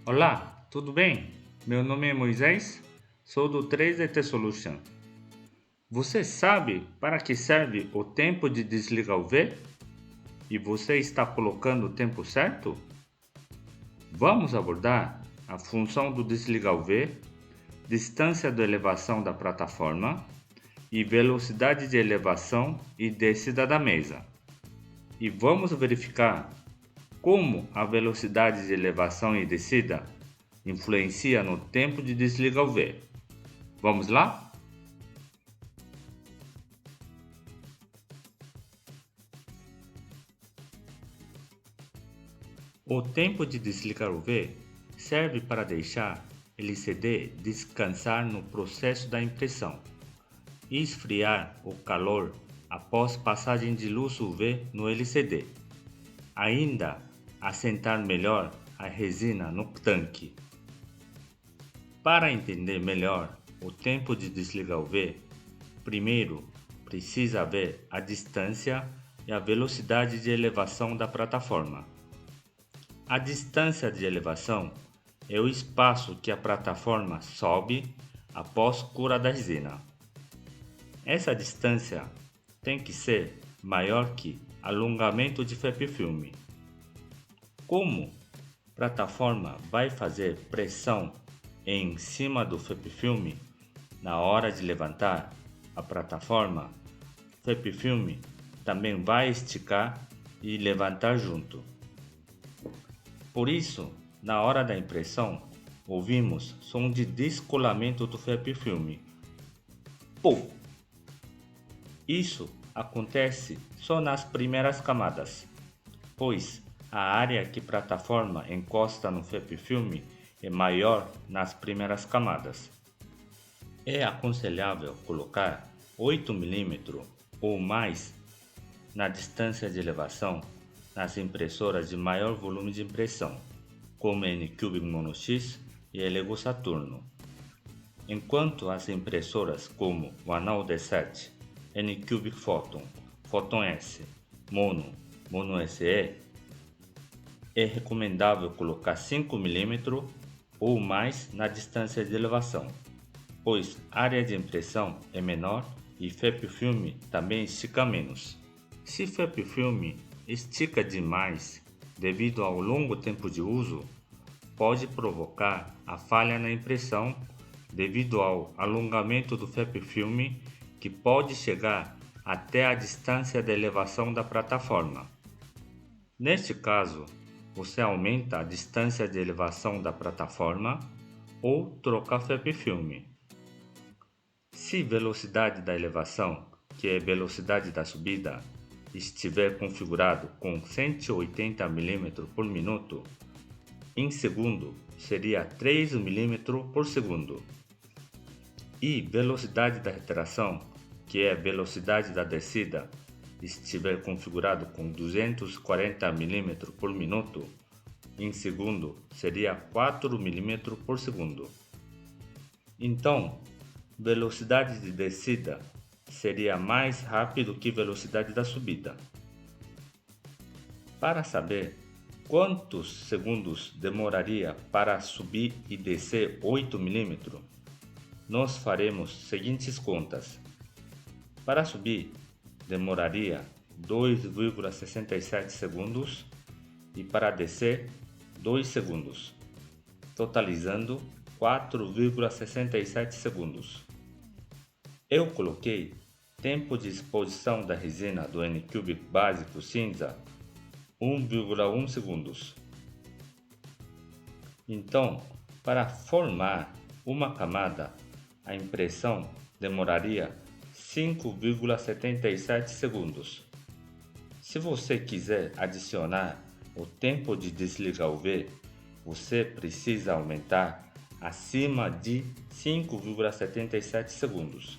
Olá, tudo bem? Meu nome é Moisés, sou do 3DT Solution. Você sabe para que serve o tempo de desligar o V? E você está colocando o tempo certo? Vamos abordar a função do desligar o V, distância de elevação da plataforma e velocidade de elevação e descida da mesa. E vamos verificar como a velocidade de elevação e descida influencia no tempo de desligar o V. Vamos lá? O tempo de desligar o V serve para deixar LCD descansar no processo da impressão e esfriar o calor após passagem de luz UV no LCD. Ainda assentar melhor a resina no tanque. Para entender melhor o tempo de desligar o V, primeiro precisa ver a distância e a velocidade de elevação da plataforma. A distância de elevação é o espaço que a plataforma sobe após cura da resina. Essa distância tem que ser maior que alongamento de FEP filme. Como a plataforma vai fazer pressão em cima do FEP filme na hora de levantar a plataforma, o FEP filme também vai esticar e levantar junto. Por isso, na hora da impressão, ouvimos som de descolamento do FEP filme. Pum! Isso acontece só nas primeiras camadas, pois a área que a plataforma encosta no FEP filme é maior nas primeiras camadas. É aconselhável colocar 8 mm ou mais na distância de elevação nas impressoras de maior volume de impressão, como N-Cube Mono X e Lego Saturno. Enquanto as impressoras como o Anal D7, N-Cube Photon, Photon S, Mono, Mono SE, é recomendável colocar 5 mm ou mais na distância de elevação, pois a área de impressão é menor e FEP filme também estica menos. Se FEP filme estica demais devido ao longo tempo de uso, pode provocar a falha na impressão devido ao alongamento do FEP filme que pode chegar até a distância de elevação da plataforma. Neste caso, você aumenta a distância de elevação da plataforma ou troca FEP filme. Se velocidade da elevação, que é velocidade da subida, estiver configurado com 180 mm por minuto, em segundo seria 3 mm por segundo. E velocidade da retração, que é velocidade da descida, estiver configurado com 240 mm por minuto, em segundo seria 4 mm por segundo. Então, velocidade de descida seria mais rápido que velocidade da subida. Para saber quantos segundos demoraria para subir e descer 8 mm, nós faremos seguintes contas. Para subir, demoraria 2,67 segundos e para descer 2 segundos, totalizando 4,67 segundos. Eu coloquei tempo de exposição da resina do N-Cube básico cinza 1,1 segundos. Então, para formar uma camada, a impressão demoraria 5,77 segundos. Se você quiser adicionar o tempo de desligar o V, você precisa aumentar acima de 5,77 segundos.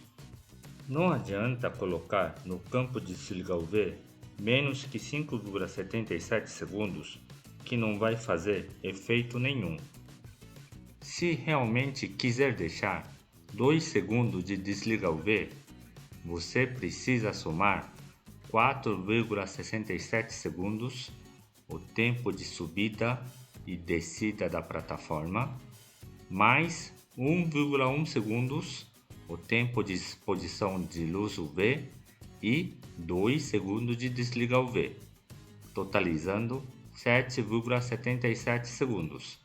Não adianta colocar no campo de desligar o V menos que 5,77 segundos, que não vai fazer efeito nenhum. Se realmente quiser deixar 2 segundos de desligar o V, você precisa somar 4,67 segundos, o tempo de subida, e descida da plataforma, mais 1,1 segundos o tempo de exposição de luz UV e 2 segundos de desligar UV, totalizando 7,77 segundos.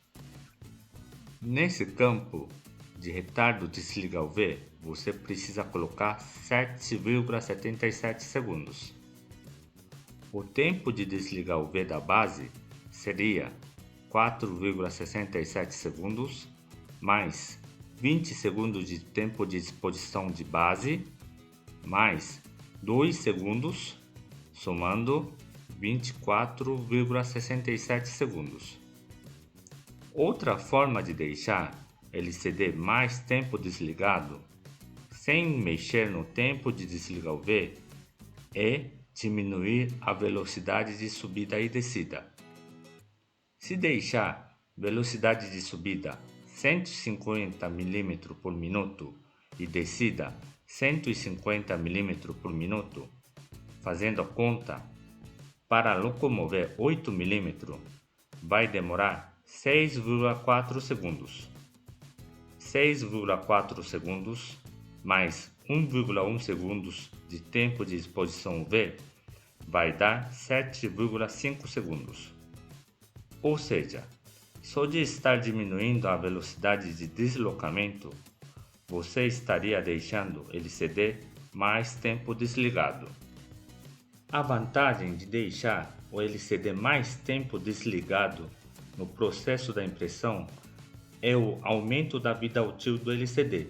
Nesse campo de retardo desligar UV, você precisa colocar 7,77 segundos. O tempo de desligar UV da base seria 4,67 segundos, mais 20 segundos de tempo de exposição de base, mais 2 segundos, somando 24,67 segundos. Outra forma de deixar LCD mais tempo desligado, sem mexer no tempo de desligar UV, é diminuir a velocidade de subida e descida. Se deixar velocidade de subida 150 mm por minuto e descida 150 mm por minuto, fazendo a conta, para locomover 8 mm vai demorar 6,4 segundos. 6,4 segundos mais 1,1 segundos de tempo de exposição UV vai dar 7,5 segundos. Ou seja, só de estar diminuindo a velocidade de deslocamento, você estaria deixando o LCD mais tempo desligado. A vantagem de deixar o LCD mais tempo desligado no processo da impressão é o aumento da vida útil do LCD.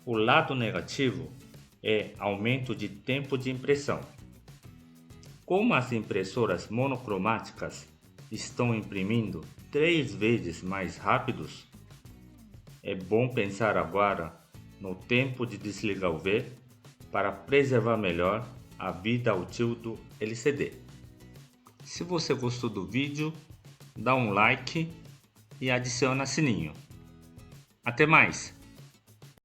O lado negativo é aumento de tempo de impressão. Como as impressoras monocromáticas estão imprimindo 3 vezes mais rápidos, é bom pensar agora no tempo de desligar o UV para preservar melhor a vida útil do LCD. Se você gostou do vídeo, dá um like e adiciona sininho. Até mais!